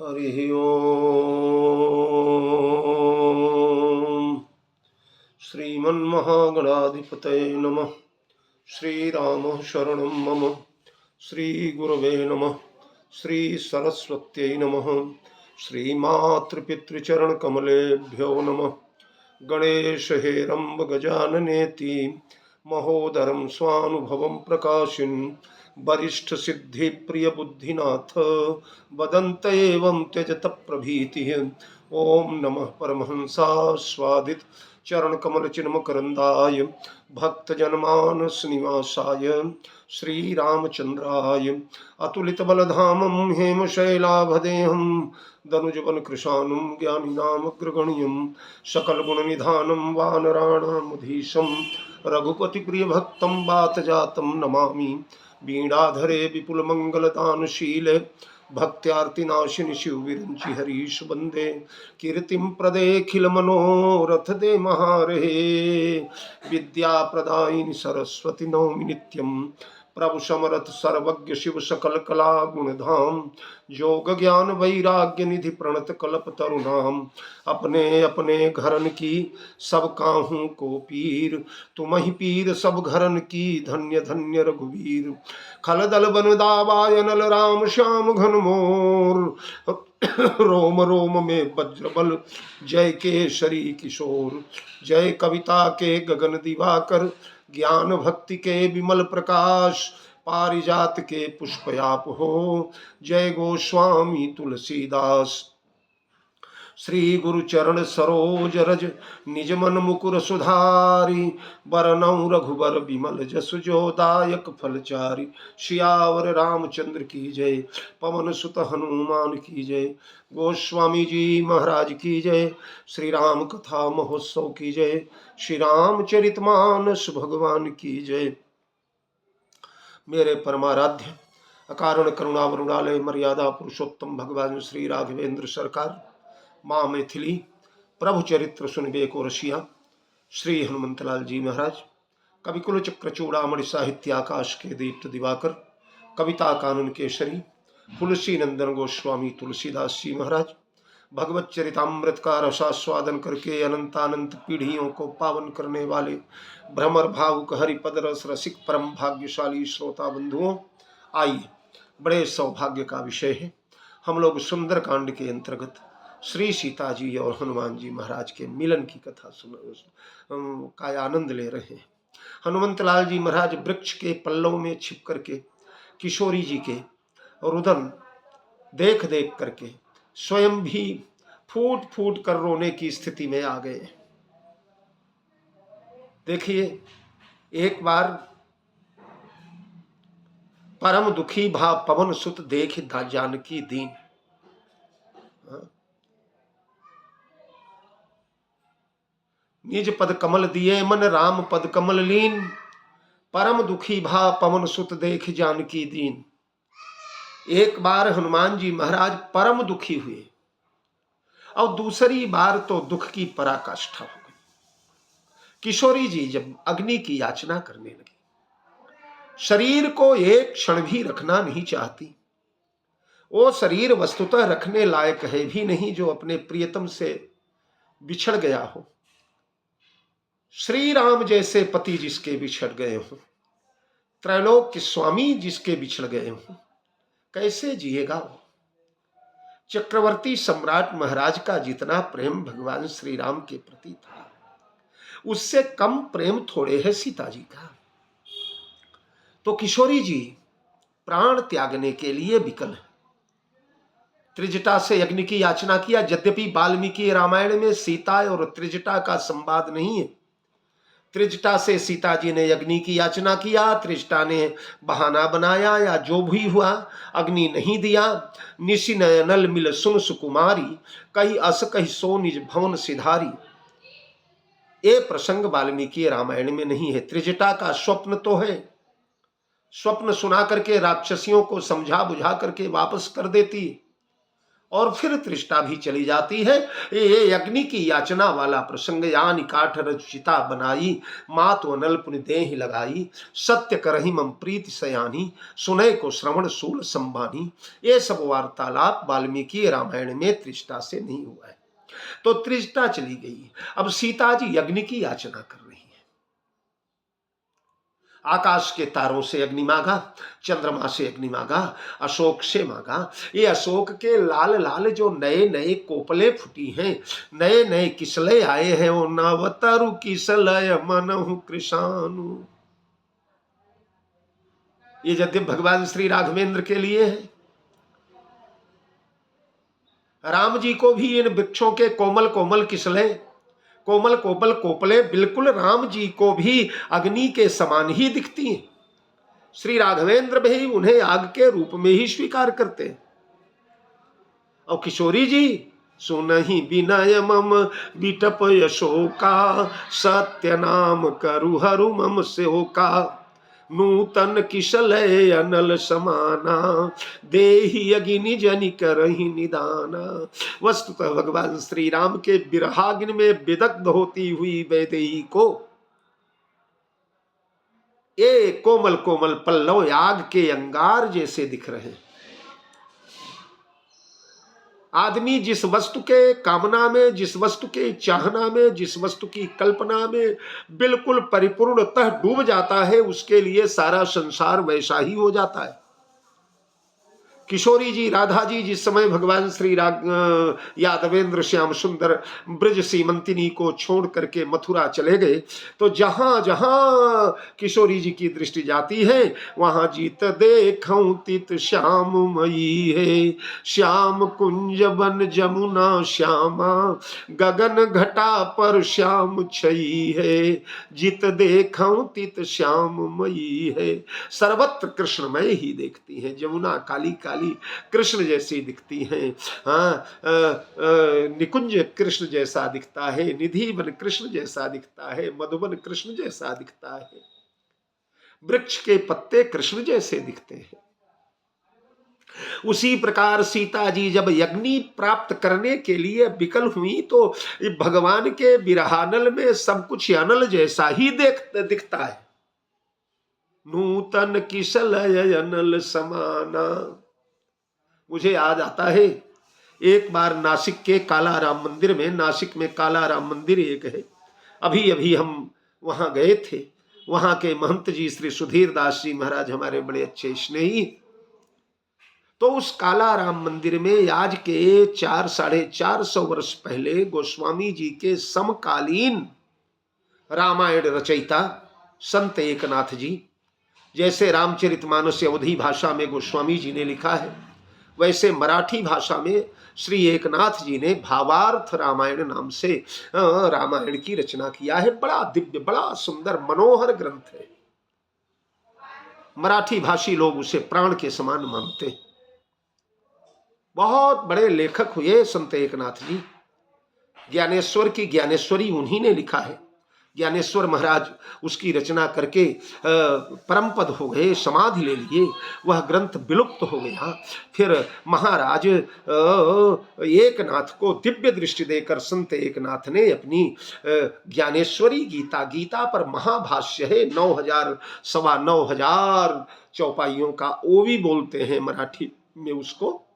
हरि ओम। श्रीमन्महागणाधिपतये नमः। श्रीराम शरणं मम। श्रीगुरवे नमः। श्रीसरस्वत्यै नमः। श्रीमातृपितृचरणकमलेभ्यो नमः। गणेश हेरम्ब गजाननेति महोदरं स्वानुभवं प्रकाशिन् वरिष्ठ सिद्धि प्रिय बुद्धिनाथ वदन्त एवं त्यजत प्रभीतिः। ओम नमः परमहंसास्वादित चरण कमल चिन्मकरंदाय भक्त जनमानस निवासाय श्री रामचंद्राय अतुलित बलधामं हेम शैलाभदेहं दनुजवन कृशानं ज्ञानिनामग्रगण्यं सकल गुण निधानं वानराणामुधीशं रघुपति प्रिय भक्तं वातजातं नमामि। वीणाधरे विपुल मंगल दानशीले भक्त्यार्तिनाशिनि शिव विरंचि हरीश बंदे कीर्तिम प्रदेखिल मनोरथ दे महारहे। विद्या प्रदायिनी सरस्वती नौमि नित्यम प्रभु समरथ सर्वज्ञ शिव सकल कला गुणधाम योग ज्ञान वैराग्य निधि प्रणत कल्प तरुणाम अपने अपने घरन की सब काहू को पीर तुम ही पीर सब घरन की धन्य धन्य रघुवीर खलदल बन दावाय नल राम श्याम घन मोर रोम रोम में वज्रबल जय केसरी किशोर जय कविता के गगन दिवाकर ज्ञान भक्ति के विमल प्रकाश पारिजात के पुष्पयाप हो जय गोस्वामी तुलसीदास। श्री गुरु चरण सरोज रज निज मन मुकुर सुधारी बरनऊ रघुबर विमल जसु जो दायक फलचारी। सियावर रामचंद्र की जय पवन सुत हनुमान की जय गोस्वामी जी महाराज की जय। श्री राम कथा महोत्सव की जय। श्री रामचरितमानस भगवान की जय। मेरे परमाराध्य अकारण करुणा वरुणालय मर्यादा पुरुषोत्तम भगवान श्री राघवेंद्र सरकार माँ मैथिली प्रभु चरित्र सुनबे को रसिया श्री हनुमंतलाल जी महाराज कविकुल चक्र चूड़ामणि साहित्य आकाश के दीप्त दिवाकर कविता कानन केसरी तुलसी नंदन गोस्वामी तुलसीदास जी महाराज भगवत चरितामृत का रसास्वादन करके अनंतानंत पीढ़ियों को पावन करने वाले भ्रमर भावुक हरिपद रस रसिक परम भाग्यशाली श्रोता बंधुओं, आइए बड़े सौभाग्य का विषय है। हम लोग सुंदर कांड के अंतर्गत श्री सीता जी और हनुमान जी महाराज के मिलन की कथा का आनंद ले रहे हैं। हनुमंतलाल जी महाराज वृक्ष के पल्लव में छिप करके किशोरी जी के रुदन देख देख करके स्वयं भी फूट फूट कर रोने की स्थिति में आ गए। देखिए, एक बार परम दुखी भा पवन सुत देख जानकी दीन। निज पद कमल दिए मन राम पद कमल लीन परम दुखी भा पवन सुत देख जानकी दीन। एक बार हनुमान जी महाराज परम दुखी हुए और दूसरी बार तो दुख की पराकाष्ठा हो गई। किशोरी जी जब अग्नि की याचना करने लगी, शरीर को एक क्षण भी रखना नहीं चाहती। वो शरीर वस्तुतः रखने लायक है भी नहीं जो अपने प्रियतम से बिछड़ गया हो। श्री राम जैसे पति जिसके बिछड़ गए हो, त्रैलोक के स्वामी जिसके बिछड़ गए हो, कैसे जिएगा वो। चक्रवर्ती सम्राट महाराज का जितना प्रेम भगवान श्री राम के प्रति था, उससे कम प्रेम थोड़े है सीता जी का। तो किशोरी जी प्राण त्यागने के लिए विकल है। त्रिजटा से अग्नि की याचना किया। यद्यपि वाल्मीकि रामायण में सीता और त्रिजटा का संवाद नहीं है। त्रिजटा से सीता जी ने अग्नि की याचना किया, त्रिजटा ने बहाना बनाया या जो भी हुआ, अग्नि नहीं दिया। निशि नयनल मिल सुन सुकुमारी कही अस कही सो निज भवन सिधारी। ये प्रसंग वाल्मीकि रामायण में नहीं है। त्रिजटा का स्वप्न तो है, स्वप्न सुना करके राक्षसियों को समझा बुझा करके वापस कर देती और फिर तृष्टा भी चली जाती है। ये अग्नि की याचना वाला प्रसंग, यानी काठ रचिता बनाई, मात अनल पुनि देहि लगाई, सत्य करहि मम प्रीति सयानी, सुनय को श्रवण सूल संबानी। ये सब वार्तालाप वाल्मीकि रामायण में तृष्टा से नहीं हुआ है। तो तृष्टा चली गई। अब सीता जी अग्नि की याचना कर रही है। आकाश के तारों से अग्नि मांगा, चंद्रमा से अग्नि मांगा, अशोक से मांगा। ये अशोक के लाल लाल जो नए नए कोपले फूटी हैं, नए नए किसले आए हैं, वो नवतरु किसलय मनहु कृषानु। ये यद्यप भगवान श्री राघवेंद्र के लिए है। राम जी को भी इन वृक्षों के कोमल कोमल किसले, कोमल कोमल कोपले बिल्कुल राम जी को भी अग्नि के समान ही दिखती हैं। श्री राघवेंद्र भी उन्हें आग के रूप में ही स्वीकार करते हैं। और किशोरी जी, सुनहि विनय मम बिटप यशोका, सत्य नाम करु हरु मम सेवका, नूतन किशलय अनल समाना, देहि अग्नि जनि करहि निदाना। वस्तुतः भगवान श्री राम के विरहाग्नि में विदग्ध होती हुई वैदेही को ये कोमल कोमल पल्लव आग के अंगार जैसे दिख रहे हैं। आदमी जिस वस्तु के कामना में, जिस वस्तु के चाहना में, जिस वस्तु की कल्पना में बिल्कुल परिपूर्णतः डूब जाता है, उसके लिए सारा संसार वैसा ही हो जाता है। किशोरी जी, राधा जी जिस समय भगवान श्री यादवेंद्र श्याम सुंदर ब्रज सीमंतिनी को छोड़ करके मथुरा चले गए, तो जहां जहां किशोरी जी की दृष्टि जाती है, वहां जीत देखऊं तित श्याम मई है, श्याम कुंज बन जमुना श्यामा, गगन घटा पर श्याम छई है, जित देखऊं तित श्याम मई है। सर्वत्र कृष्णमय ही देखती है। जमुना काली काली कृष्ण जैसी दिखती हैं। निकुंज कृष्ण जैसा दिखता है, निधि वन कृष्ण जैसा दिखता है, मधुबन कृष्ण जैसा दिखता है, वृक्ष के पत्ते कृष्ण जैसे दिखते हैं। उसी प्रकार सीता जी जब अग्नि प्राप्त करने के लिए विकल हुई, तो भगवान के विरहानल में सब कुछ अनल जैसा ही दिखता है। नूतन किशलय अनल समाना। मुझे याद आता है, एक बार नासिक के कालाराम मंदिर में, नासिक में कालाराम मंदिर एक है, अभी अभी हम वहां गए थे। वहां के महंत जी श्री सुधीर दास जी महाराज हमारे बड़े अच्छे स्नेही। तो उस कालाराम मंदिर में आज के 400-450 वर्ष पहले गोस्वामी जी के समकालीन रामायण रचयिता संत एकनाथ जी, जैसे रामचरितमानस अवधी भाषा में गोस्वामी जी ने लिखा है, वैसे मराठी भाषा में श्री एकनाथ जी ने भावार्थ रामायण नाम से रामायण की रचना किया है। बड़ा दिव्य, बड़ा सुंदर, मनोहर ग्रंथ है। मराठी भाषी लोग उसे प्राण के समान मानते हैं। बहुत बड़े लेखक हुए संत एकनाथ जी। ज्ञानेश्वर की ज्ञानेश्वरी उन्हीं ने लिखा है। ज्ञानेश्वर महाराज उसकी रचना करके परम पद हो गए, समाधि ले लिए, वह ग्रंथ विलुप्त हो गया। फिर महाराज एकनाथ को दिव्य दृष्टि देकर संत एकनाथ ने अपनी ज्ञानेश्वरी गीता, गीता पर महाभाष्य है, 9000 सवा 9000 चौपाइयों का, वो भी बोलते हैं मराठी में उसको।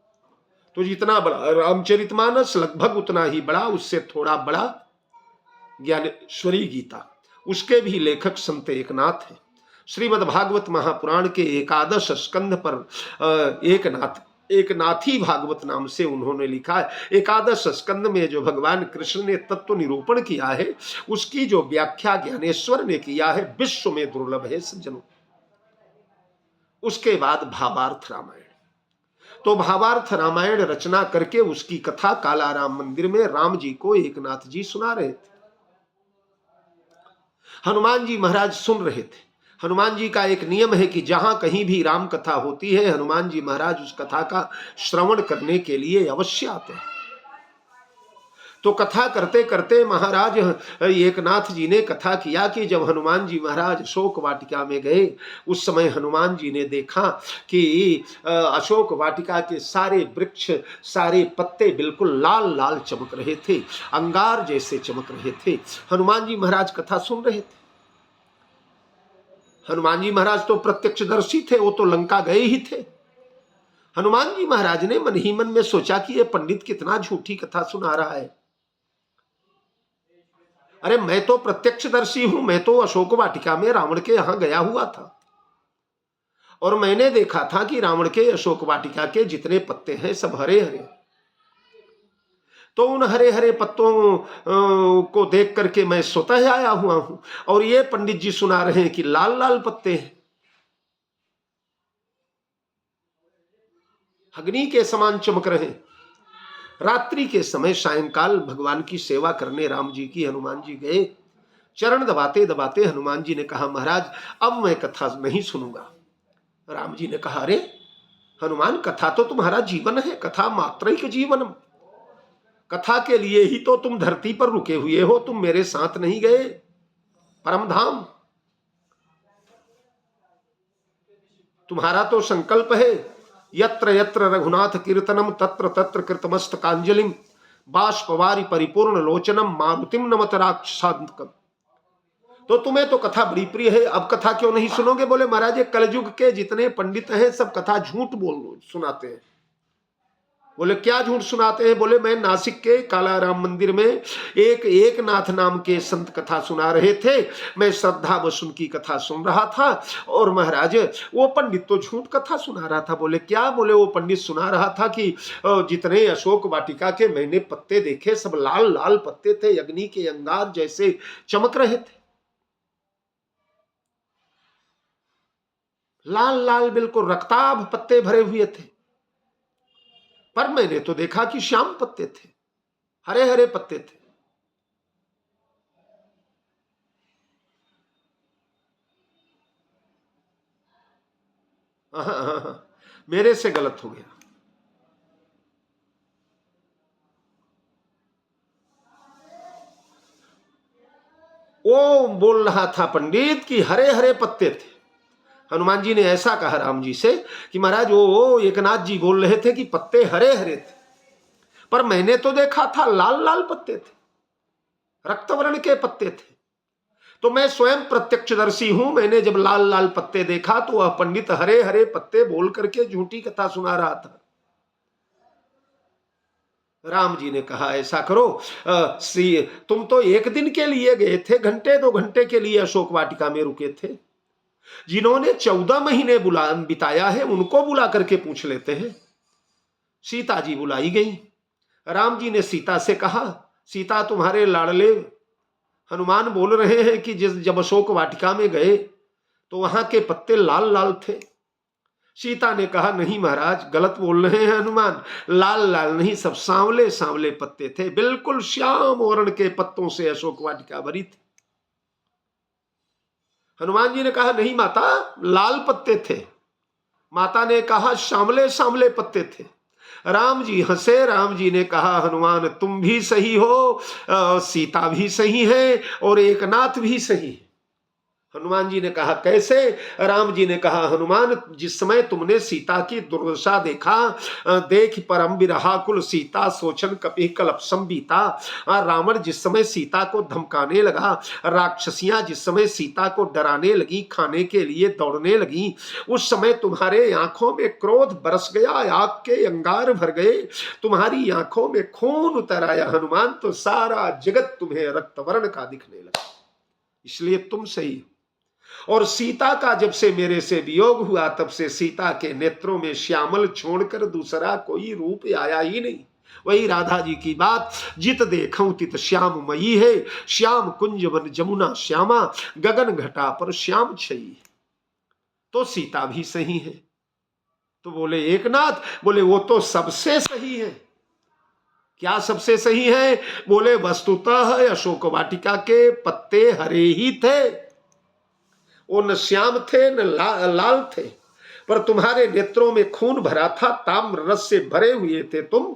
तो जितना बड़ा रामचरितमानस लगभग उतना ही बड़ा, उससे थोड़ा बड़ा ज्ञानेश्वरी गीता, उसके भी लेखक संत एकनाथ हैं। श्रीमद् भागवत महापुराण के 11 स्कंध पर एकनाथी भागवत नाम से उन्होंने लिखा है। 11 स्कंद में जो भगवान कृष्ण ने तत्व निरूपण किया है, उसकी जो व्याख्या ज्ञानेश्वर ने किया है, विश्व में दुर्लभ है सज्जनों। उसके बाद भावार्थ रामायण। तो भावार्थ रामायण रचना करके उसकी कथा कालाराम मंदिर में राम जी को एकनाथ जी सुना रहे थे। हनुमान जी महाराज सुन रहे थे। हनुमान जी का एक नियम है कि जहां कहीं भी राम कथा होती है, हनुमान जी महाराज उस कथा का श्रवण करने के लिए अवश्य आते हैं। तो कथा करते करते महाराज एकनाथ जी ने कथा किया कि जब हनुमान जी महाराज अशोक वाटिका में गए, उस समय हनुमान जी ने देखा कि अशोक वाटिका के सारे वृक्ष, सारे पत्ते बिल्कुल लाल लाल चमक रहे थे, अंगार जैसे चमक रहे थे। हनुमान जी महाराज कथा सुन रहे थे। हनुमान जी महाराज तो प्रत्यक्षदर्शी थे, वो तो लंका गए ही थे। हनुमान जी महाराज ने मन ही मन में सोचा कि ये पंडित कितना झूठी कथा सुना रहा है। अरे मैं तो प्रत्यक्षदर्शी हूं, मैं तो अशोक वाटिका में रावण के यहां गया हुआ था और मैंने देखा था कि रावण के अशोक वाटिका के जितने पत्ते हैं सब हरे हरे। तो उन हरे हरे पत्तों को देख करके मैं स्वतः आया हुआ हूं, और ये पंडित जी सुना रहे हैं कि लाल लाल पत्ते हैं, अग्नि के समान चमक रहे हैं। रात्रि के समय सायंकाल भगवान की सेवा करने राम जी की हनुमान जी गए। चरण दबाते दबाते हनुमान जी ने कहा, महाराज अब मैं कथा नहीं सुनूंगा। राम जी ने कहा, अरे हनुमान, कथा तो तुम्हारा जीवन है, कथा मात्रैक जीवनम, कथा के लिए ही तो तुम धरती पर रुके हुए हो, तुम मेरे साथ नहीं गए परम धाम। तुम्हारा तो संकल्प है, यत्र यत्र रघुनाथ कीर्तनम तत्र तत्र कृतमस्तकांजलिम बाष्पवारी परिपूर्ण लोचनम मारुतिम नमत राक्षसांतकम। तो तुम्हें तो कथा बड़ी प्रिय है, अब कथा क्यों नहीं सुनोगे? बोले महाराज ये कलयुग के जितने पंडित हैं सब कथा झूठ बोल सुनाते हैं। बोले क्या झूठ सुनाते हैं? बोले मैं नासिक के कालाराम मंदिर में एक एकनाथ नाम के संत कथा सुना रहे थे, मैं श्रद्धा बस उनकी कथा सुन रहा था और महाराज वो पंडित तो झूठ कथा सुना रहा था। बोले क्या? बोले वो पंडित सुना रहा था कि जितने अशोक वाटिका के मैंने पत्ते देखे सब लाल लाल पत्ते थे, अग्नि के अंगार जैसे चमक रहे थे, लाल लाल बिल्कुल रक्ताभ पत्ते भरे हुए थे। पर मैंने तो देखा कि श्याम पत्ते थे, हरे हरे पत्ते थे। मेरे से गलत हो गया। वो बोल रहा था पंडित कि हरे हरे पत्ते थे। हनुमान जी ने ऐसा कहा राम जी से कि महाराज वो एकनाथ जी बोल रहे थे कि पत्ते हरे हरे थे, पर मैंने तो देखा था लाल लाल पत्ते थे, रक्तवर्ण के पत्ते थे। तो मैं स्वयं प्रत्यक्षदर्शी हूं, मैंने जब लाल लाल पत्ते देखा तो वह पंडित हरे हरे पत्ते बोल करके झूठी कथा सुना रहा था। राम जी ने कहा ऐसा करो, तुम तो एक दिन के लिए गए थे, घंटे 2 घंटे के लिए अशोक वाटिका में रुके थे, जिन्होंने 14 महीने बिताया है उनको बुला करके पूछ लेते हैं। सीता जी बुलाई गई। राम जी ने सीता से कहा, सीता तुम्हारे लाडले हनुमान बोल रहे हैं कि जब अशोक वाटिका में गए तो वहां के पत्ते लाल लाल थे। सीता ने कहा, नहीं महाराज गलत बोल रहे हैं हनुमान, लाल लाल नहीं, सब सांवले सांवले पत्ते थे, बिल्कुल श्याम वर्ण के पत्तों से अशोक वाटिका भरी थी। हनुमान जी ने कहा, नहीं माता लाल पत्ते थे। माता ने कहा, सांवले सांवले पत्ते थे। राम जी हंसे। राम जी ने कहा, हनुमान तुम भी सही हो, सीता भी सही है और एकनाथ भी सही है। हनुमान जी ने कहा, कैसे? राम जी ने कहा, हनुमान जिस समय तुमने सीता की दुर्दशा देखा, देख परम विरहाकुल सीता सोचन कपि कलपसम बीता, रावण जिस समय सीता को धमकाने लगा, राक्षसियां जिस समय सीता को डराने लगी, खाने के लिए दौड़ने लगी, उस समय तुम्हारे आंखों में क्रोध बरस गया, आग के अंगार भर गए, तुम्हारी आंखों में खून उतर आया हनुमान, तो सारा जगत तुम्हें रक्तवर्ण का दिखने लगा, इसलिए तुम सही। और सीता का जब से मेरे से वियोग हुआ तब से सीता के नेत्रों में श्यामल छोड़कर दूसरा कोई रूप आया ही नहीं। वही राधा जी की बात, जित देखूं तित श्याम मई है, श्याम कुंज वन जमुना श्यामा, गगन घटा पर श्याम छई। तो सीता भी सही है। तो बोले एकनाथ, बोले वो तो सबसे सही है। क्या सबसे सही है? बोले वस्तुतः अशोक वाटिका के पत्ते हरे ही थे, वो न श्याम थे न लाल थे, पर तुम्हारे नेत्रों में खून भरा था, ताम्र रस से भरे हुए थे तुम,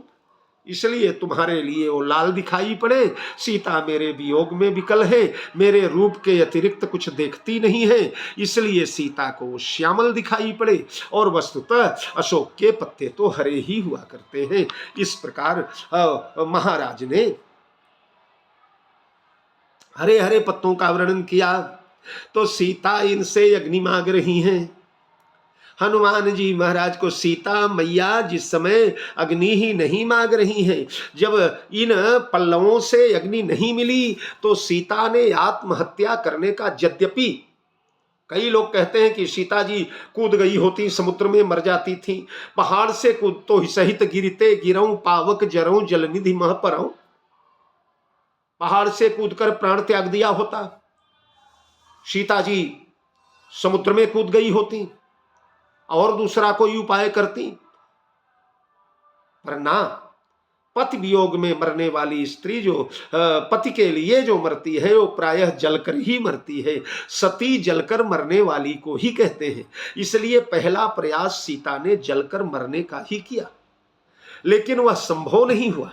इसलिए तुम्हारे लिए वो लाल दिखाई पड़े। सीता मेरे वियोग में विकल है, मेरे रूप के अतिरिक्त कुछ देखती नहीं है, इसलिए सीता को श्यामल दिखाई पड़े। और वस्तुतः अशोक के पत्ते तो हरे ही हुआ करते हैं। इस प्रकार महाराज ने हरे हरे पत्तों का वर्णन किया। तो सीता इनसे अग्नि मांग रही हैं। हनुमान जी महाराज को सीता मैया जिस समय अग्नि ही नहीं मांग रही हैं, जब इन पल्लवों से अग्नि नहीं मिली तो सीता ने आत्महत्या करने का, यद्यपि कई लोग कहते हैं कि सीता जी कूद गई होती समुद्र में मर जाती थी, पहाड़ से कूद तो सहित गिरते गिरऊं पावक जरऊं जलनिधि मह परऊं, पहाड़ से कूदकर प्राण त्याग दिया होता, सीता जी समुद्र में कूद गई होती और दूसरा कोई उपाय करती, पर ना, पति वियोग में मरने वाली स्त्री जो पति के लिए जो मरती है वो प्रायः जलकर ही मरती है। सती जलकर मरने वाली को ही कहते हैं। इसलिए पहला प्रयास सीता ने जलकर मरने का ही किया, लेकिन वह संभव नहीं हुआ।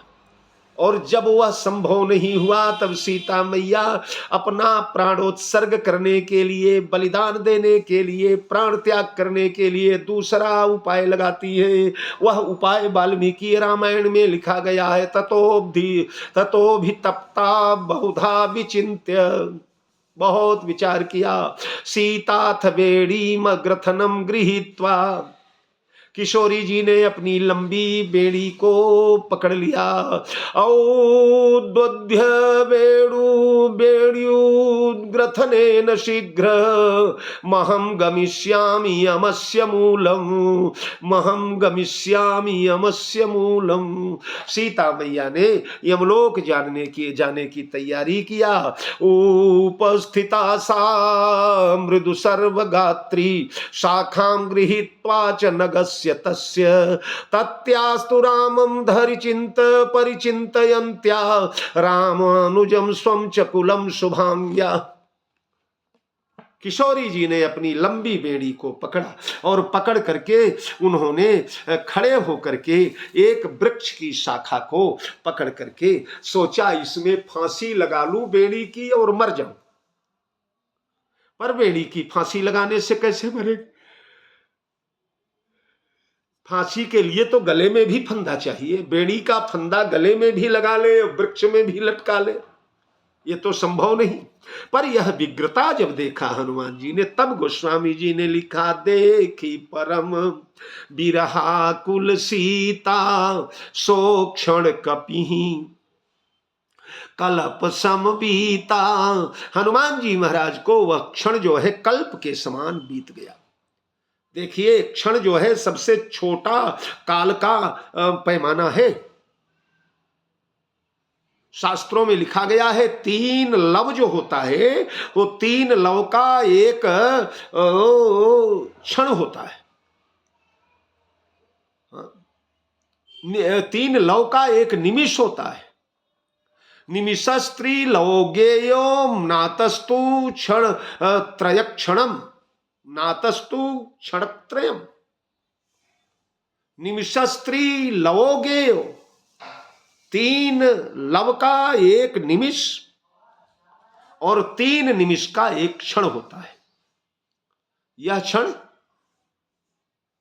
और जब वह संभव नहीं हुआ तब सीता मैया अपना प्राणोत्सर्ग करने के लिए, बलिदान देने के लिए, प्राण त्याग करने के लिए दूसरा उपाय लगाती है। वह उपाय वाल्मीकि रामायण में लिखा गया है। ततो भी तप्ता बहुधा विचिंत्य, बहुत विचार किया। सीताथ बेड़ी ग्रथनम गृहीत्वा, किशोरी जी ने अपनी लंबी बेड़ी को पकड़ लिया। औद्वध्य बेड़्युग्रथने न शीघ्र महम गमिष्यामि अमस्य मूलम, महम गमिष्यामि अमस्य मूलम। सीता मैया ने यमलोक जाने की तैयारी किया। उपस्थिता सा मृदु सर्वगात्री शाखां गृहीत्वा च नगस्य तस्य तत्यास्तु रामं धरिचिंत परिचिंतयन्त्या रामानुजं स्वं च कुलं शुभांग्या। किशोरी जी ने अपनी लंबी बेड़ी को पकड़ा और पकड़ करके उन्होंने खड़े होकर के एक वृक्ष की शाखा को पकड़ करके सोचा इसमें फांसी लगा लूं बेड़ी की और मर जाऊं। पर बेड़ी की फांसी लगाने से कैसे मरे? फांसी के लिए तो गले में भी फंदा चाहिए। बेड़ी का फंदा गले में भी लगा ले, वृक्ष में भी लटका ले, ये तो संभव नहीं। पर यह विग्रता जब देखा हनुमान जी ने, तब गोस्वामी जी ने लिखा, देखी परम बिरहा कुल सीता सो क्षण कपिहि कल्प सम बीता। हनुमान जी महाराज को वह क्षण जो है कल्प के समान बीत गया। देखिए, क्षण जो है सबसे छोटा काल का पैमाना है। शास्त्रों में लिखा गया है 3 लव जो होता है वो 3 लव का एक क्षण होता है। 3 लव का एक निमिष होता है। निमिषस्त्री लवोगेयो नातस्तु क्षण त्रय क्षणम, नातस्तु क्षणत्रयम्। निमिषस्त्री लवोगेयो, 3 लव का एक निमिष और 3 निमिष का एक क्षण होता है। यह क्षण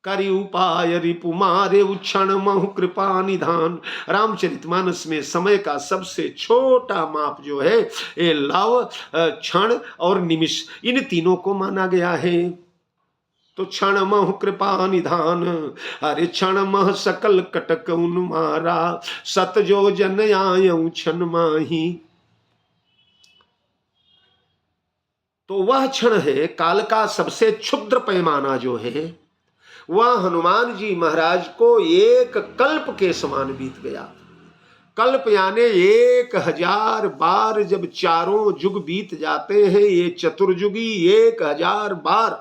करि उपाय रिपु मारे क्षण महु कृपा निधान। रामचरितमानस में समय का सबसे छोटा माप जो है ये लव, क्षण और निमिष, इन तीनों को माना गया है। तो क्षण महु कृपा निधान, अरे क्षण मह सकल कटक उन्मारा, सत जो जन आयऊ क्षण माही। तो वह क्षण है काल का सबसे क्षुद्र पैमाना जो है वह हनुमान जी महाराज को एक कल्प के समान बीत गया। कल्प यानी 1000 बार जब चारों युग बीत जाते हैं, ये चतुर्युगी 1000 बार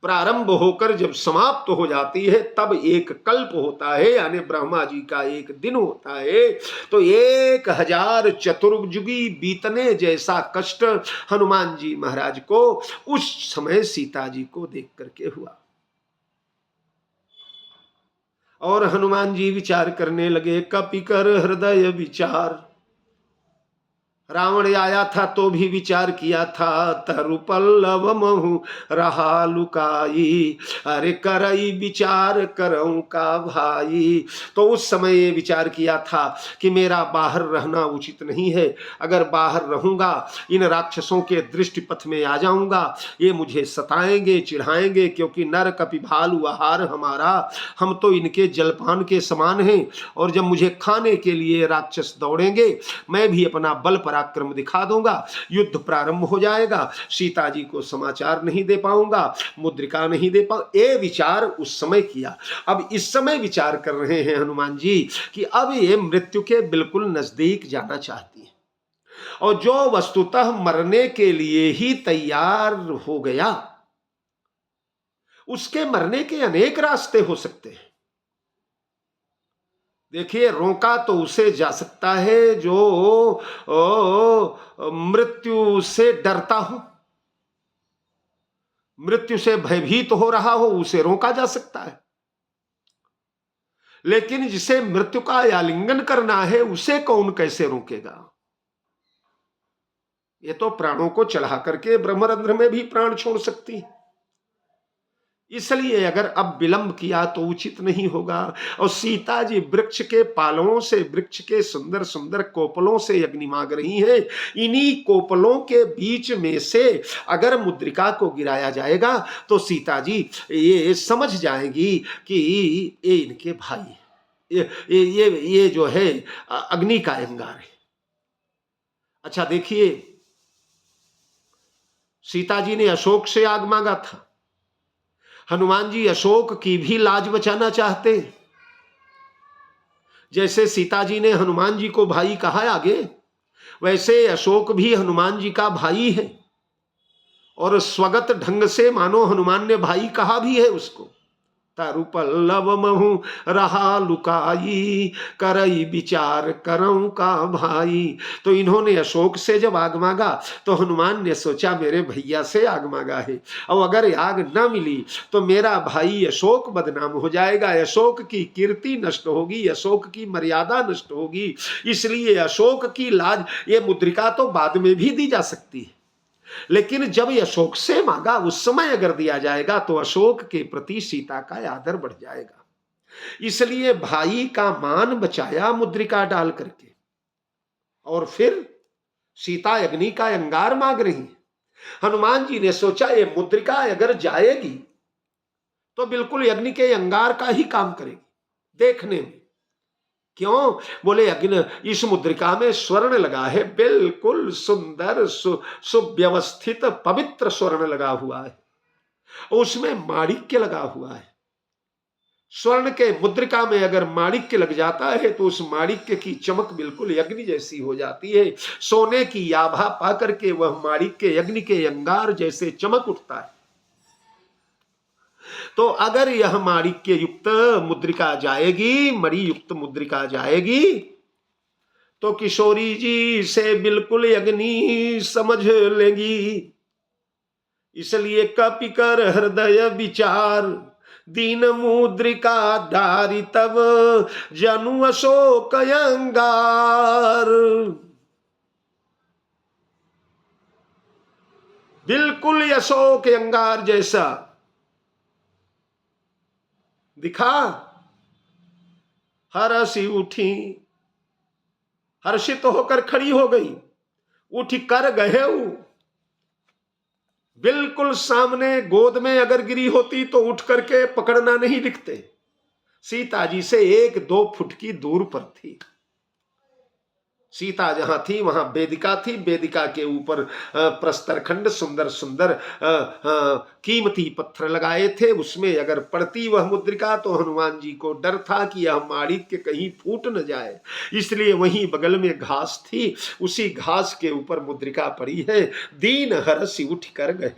प्रारंभ होकर जब समाप्त हो जाती है तब एक कल्प होता है, यानी ब्रह्मा जी का एक दिन होता है। तो 1000 चतुर्युगी बीतने जैसा कष्ट हनुमान जी महाराज को उस समय सीता जी को देख करके हुआ। और हनुमान जी विचार करने लगे, कपिकर हृदय विचार। रावण आया था तो भी विचार किया था, तरु पल्लव महु रहा लुकाई, अरे करई विचार करऊं का भाई। तो उस समय ये विचार किया था कि मेरा बाहर रहना उचित नहीं है, अगर बाहर रहूंगा इन राक्षसों के दृष्टि पथ में आ जाऊंगा, ये मुझे सताएंगे चिढ़ाएंगे, क्योंकि नर कपि भालु आहार हमारा, हम तो इनके जलपान के समान हैं, और जब मुझे खाने के लिए राक्षस दौड़ेंगे मैं भी अपना बल पराक्रम दिखा दूंगा, युद्ध प्रारंभ हो जाएगा, सीता जी को समाचार नहीं दे पाऊंगा, मुद्रिका नहीं दे पाऊंगा। ये विचार उस समय किया। अब इस समय विचार कर रहे हैं हनुमान जी कि अब ये मृत्यु के बिल्कुल नजदीक जाना चाहती है, और जो वस्तुतः मरने के लिए ही तैयार हो गया, उसके मरने के अनेक रास्ते हो सकते हैं। देखिए, रोका तो उसे जा सकता है जो मृत्यु से डरता हो, मृत्यु से भयभीत हो रहा हो, उसे रोका जा सकता है। लेकिन जिसे मृत्यु का आलिंगन करना है, उसे कौन कैसे रोकेगा? ये तो प्राणों को चढ़ा करके ब्रह्मरंध्र में भी प्राण छोड़ सकती है। इसलिए अगर अब विलंब किया तो उचित नहीं होगा। और सीता जी वृक्ष के पालवों से, वृक्ष के सुंदर सुंदर कोपलों से अग्नि मांग रही हैं। इन्हीं कोपलों के बीच में से अगर मुद्रिका को गिराया जाएगा तो सीता जी ये समझ जाएंगी कि ये इनके भाई, ये जो है अग्नि का अंगार है। अच्छा देखिए, सीता जी ने अशोक से आग मांगा था, हनुमान जी अशोक की भी लाज बचाना चाहते। जैसे सीता जी ने हनुमान जी को भाई कहा आगे, वैसे अशोक भी हनुमान जी का भाई है, और स्वगत ढंग से मानो हनुमान ने भाई कहा भी है उसको। तरु पल्लव महु रहा लुकाई, करई विचार करऊं का भाई। तो इन्होंने अशोक से जब आग मांगा तो हनुमान ने सोचा मेरे भैया से आग मांगा है, और अगर आग न मिली तो मेरा भाई अशोक बदनाम हो जाएगा, अशोक की कीर्ति नष्ट होगी, अशोक की मर्यादा नष्ट होगी। इसलिए अशोक की लाज, ये मुद्रिका तो बाद में भी दी जा सकती है, लेकिन जब अशोक से मांगा उस समय अगर दिया जाएगा तो अशोक के प्रति सीता का आदर बढ़ जाएगा। इसलिए भाई का मान बचाया मुद्रिका डाल करके, और फिर सीता अग्नि का अंगार मांग रही है। हनुमान जी ने सोचा ये मुद्रिका अगर जाएगी तो बिल्कुल अग्नि के अंगार का ही काम करेगी देखने में। क्यों? बोले अग्नि, इस मुद्रिका में स्वर्ण लगा है, बिल्कुल सुंदर सुव्यवस्थित पवित्र स्वर्ण लगा हुआ है, उसमें माणिक्य लगा हुआ है। स्वर्ण के मुद्रिका में अगर माणिक्य लग जाता है तो उस माणिक्य की चमक बिल्कुल अग्नि जैसी हो जाती है। सोने की आभा पाकर के वह माणिक्य अग्नि के अंगार जैसे चमक उठता है। तो अगर यह माणिक्य युक्त मुद्रिका जाएगी, मणि युक्त मुद्रिका जाएगी, तो किशोरी जी से बिल्कुल अग्नि समझ लेंगी। इसलिए कपिकर हृदय विचार, दीन मुद्रिका डारी तब जनु अशोक अंगार। बिल्कुल अशोक अंगार जैसा दिखा। हरसी उठी, हर्षित होकर खड़ी हो गई, उठ कर गए। बिल्कुल सामने गोद में अगर गिरी होती तो उठ करके पकड़ना नहीं दिखते, सीता जी से 1-2 फुट की दूर पर थी। सीता जहां थी वहां वेदिका थी, वेदिका के ऊपर प्रस्तर खंड सुंदर सुंदर कीमती पत्थर लगाए थे। उसमें अगर पड़ती वह मुद्रिका तो हनुमान जी को डर था कि यह माणिक्य कहीं फूट न जाए, इसलिए वहीं बगल में घास थी, उसी घास के ऊपर मुद्रिका पड़ी है। दीन हर्षि उठ कर गए,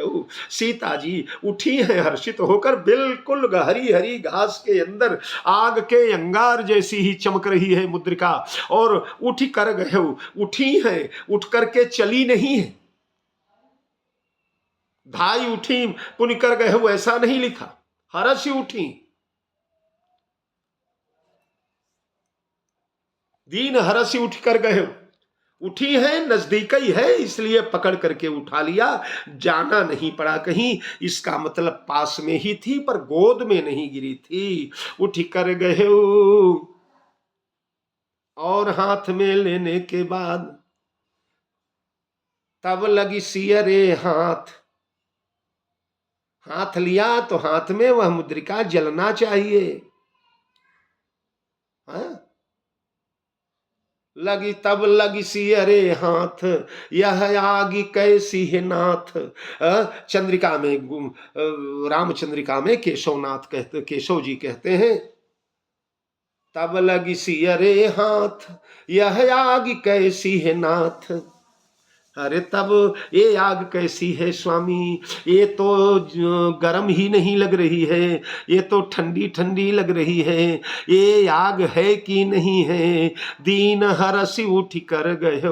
सीता जी उठी है हर्षित होकर, बिल्कुल हरी हरी घास के अंदर आग के अंगार जैसी ही चमक रही है मुद्रिका, और उठ कर गए, उठी है, उठ करके चली नहीं है। धाई उठी पुन कर गए ऐसा नहीं लिखा, हर्षि उठी। दीन हरसी उठ कर गए, उठी है, नजदीक ही है, इसलिए पकड़ करके उठा लिया, जाना नहीं पड़ा कहीं। इसका मतलब पास में ही थी पर गोद में नहीं गिरी थी। उठ कर गए और हाथ में लेने के बाद तब लगी सियरे हाथ। हाथ लिया तो हाथ में वह मुद्रिका जलना चाहिए। हाँ? लगी तब लगी सियरे हाथ, यह आग कैसी है नाथ। चंद्रिका में रामचंद्रिका में केशवनाथ कहते, केशव जी कहते हैं, तब लगी सियरे हाथ, यह आग कैसी है नाथ। अरे तब ये आग कैसी है स्वामी, ये तो गर्म ही नहीं लग रही है, ये तो ठंडी ठंडी लग रही है, ये आग है कि नहीं है। दीन हरसी उठ कर गए,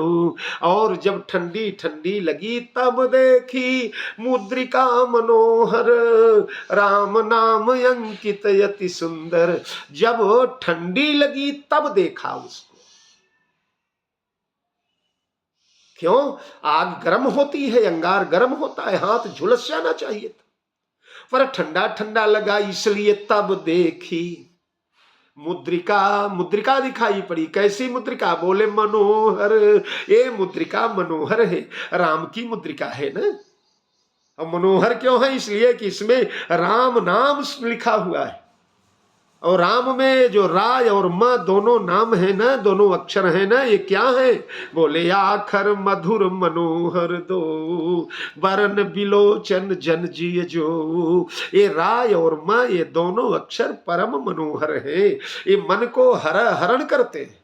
और जब ठंडी ठंडी लगी तब देखी मुद्रिका मनोहर, राम नाम अंकित यति सुंदर। जब ठंडी लगी तब देखा उसको। क्यों? आग गर्म होती है, अंगार गर्म होता है, हाथ झुलस जाना चाहिए था, पर ठंडा ठंडा लगा इसलिए तब देखी मुद्रिका। मुद्रिका दिखाई पड़ी। कैसी मुद्रिका? बोले मनोहर। ये मुद्रिका मनोहर है, राम की मुद्रिका है ना। अब मनोहर क्यों है? इसलिए कि इसमें राम नाम लिखा हुआ है, और राम में जो राय और म दोनों नाम है ना, दोनों अक्षर है ना, ये क्या है? बोले आखर मधुर मनोहर दो, बरन बिलोचन जन जिय जो। ये राय और म ये दोनों अक्षर परम मनोहर है, ये मन को हरण करते हैं।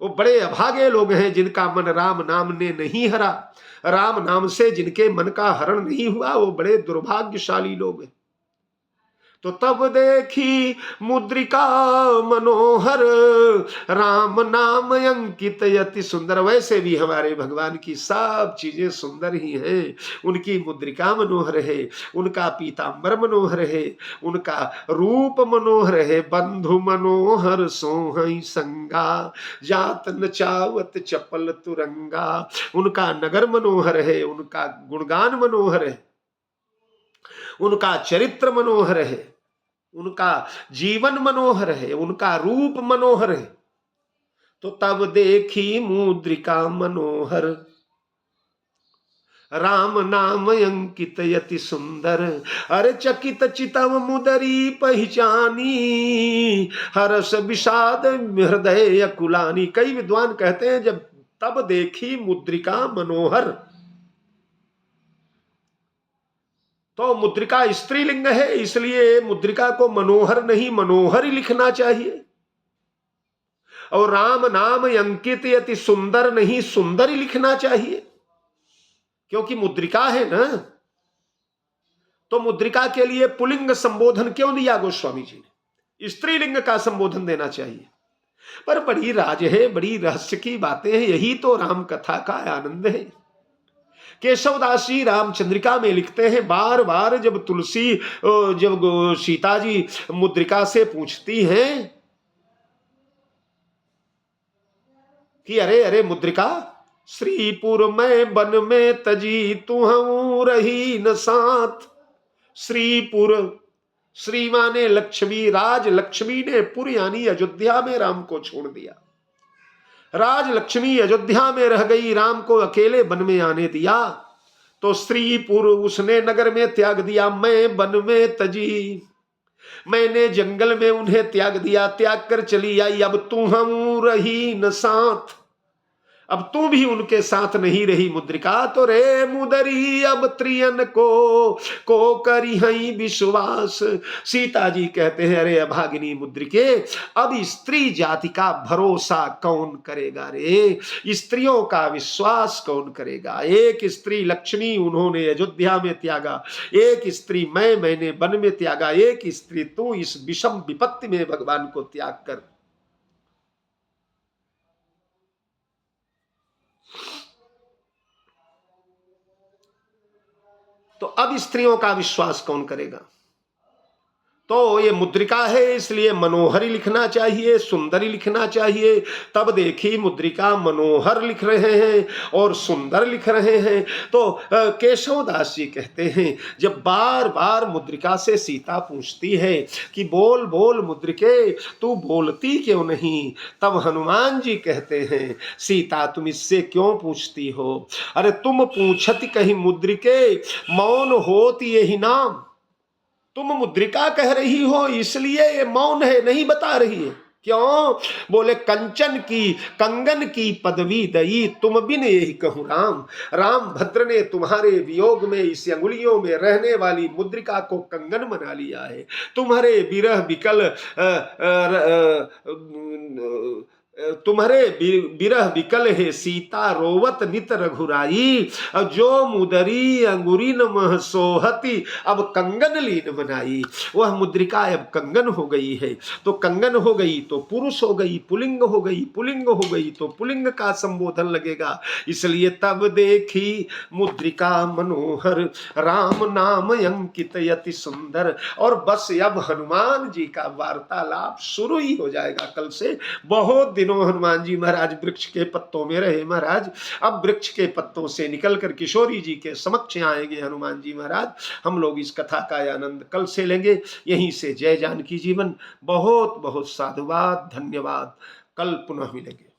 वो बड़े अभागे लोग हैं जिनका मन राम नाम ने नहीं हरा, राम नाम से जिनके मन का हरण नहीं हुआ, वो बड़े दुर्भाग्यशाली लोग हैं। तो तब देखी मुद्रिका मनोहर, राम नाम अंकित यति सुंदर। वैसे भी हमारे भगवान की सब चीजें सुंदर ही हैं। उनकी मुद्रिका मनोहर है, उनका पीतांबर मनोहर है, उनका रूप मनोहर है। बंधु मनोहर सोहई संगा, जात नचावत चपल तुरंगा। उनका नगर मनोहर है, उनका गुणगान मनोहर है, उनका चरित्र मनोहर है, उनका जीवन मनोहर है, उनका रूप मनोहर है। तो तब देखी मुद्रिका मनोहर, राम नाम अंकित यति सुंदर। अरे चकित चितम मुदरी पहचानी, हर्ष विषाद हृदय अकुलानी। कई विद्वान कहते हैं जब तब देखी मुद्रिका मनोहर, तो मुद्रिका स्त्रीलिंग है, इसलिए मुद्रिका को मनोहर नहीं मनोहर ही लिखना चाहिए। और राम नाम अंकित यति सुंदर नहीं सुंदर ही लिखना चाहिए, क्योंकि मुद्रिका है ना। तो मुद्रिका के लिए पुलिंग संबोधन क्यों दिया गोस्वामी जी ने? स्त्रीलिंग का संबोधन देना चाहिए। पर बड़ी राज है, बड़ी रहस्य की बातें हैं, यही तो राम कथा का आनंद है। केशवदास जी रामचंद्रिका में लिखते हैं, बार बार जब तुलसी जब सीता जी मुद्रिका से पूछती हैं कि अरे अरे मुद्रिका, श्रीपुर में बन में तजी तुहू रही न साथ। श्रीपुर, श्री माने लक्ष्मी, राज लक्ष्मी ने पुर यानी अयोध्या में राम को छोड़ दिया। राज लक्ष्मी अयोध्या में रह गई, राम को अकेले वन में आने दिया। तो श्रीपुर उसने नगर में त्याग दिया, मैं वन में तजी, मैंने जंगल में उन्हें त्याग दिया, त्याग कर चली आई। अब तू हम रही न साथ, अब तू भी उनके साथ नहीं रही मुद्रिका। तो रे मुदरी अब त्रियन को करी हई विश्वास। सीता जी कहते हैं, अरे अभागिनी मुद्रिके, अब स्त्री जाति का भरोसा कौन करेगा रे? स्त्रियों का विश्वास कौन करेगा? एक स्त्री लक्ष्मी उन्होंने अयोध्या में त्यागा, एक स्त्री मैंने वन में त्यागा, एक स्त्री तू इस विषम विपत्ति में भगवान को त्याग कर। तो अब स्त्रियों का विश्वास कौन करेगा? तो ये मुद्रिका है, इसलिए मनोहरी लिखना चाहिए, सुंदरी लिखना चाहिए। तब देखी मुद्रिका मनोहर लिख रहे हैं और सुंदर लिख रहे हैं। तो केशव दास जी कहते हैं, जब बार बार मुद्रिका से सीता पूछती है कि बोल बोल मुद्रिके, तू बोलती क्यों नहीं, तब हनुमान जी कहते हैं, सीता तुम इससे क्यों पूछती हो? अरे तुम पूछती कहीं मुद्रिके, मौन होती यही नाम। तुम मुद्रिका कह रही हो इसलिए ये मौन है, नहीं बता रही है। क्यों? बोले कंचन की कंगन की पदवी दई, तुम बिन यही कहूं राम। राम भद्र ने तुम्हारे वियोग में इस अंगुलियों में रहने वाली मुद्रिका को कंगन बना लिया है। तुम्हारे विरह विकल तुम्हारे बिरह विकल है सीता रोवत नित रघुराई, जो मुदरी अंगुरी मह सोहती, अब कंगन लीन बनाई। वह मुद्रिका अब कंगन हो गई है। तो कंगन हो गई तो पुरुष हो गई, पुलिंग हो गई, पुलिंग हो गई तो पुलिंग का संबोधन लगेगा। इसलिए तब देखी मुद्रिका मनोहर, राम नाम अंकित यति सुंदर। और बस अब हनुमान जी का वार्तालाप शुरू ही हो जाएगा कल से। बहुत दिनों हनुमान जी महाराज वृक्ष के पत्तों में रहे महाराज, अब वृक्ष के पत्तों से निकलकर किशोरी जी के समक्ष आएंगे हनुमान जी महाराज। हम लोग इस कथा का आनंद कल से लेंगे। यहीं से जय जानकी जीवन। बहुत बहुत साधुवाद, धन्यवाद। कल पुनः मिलेंगे।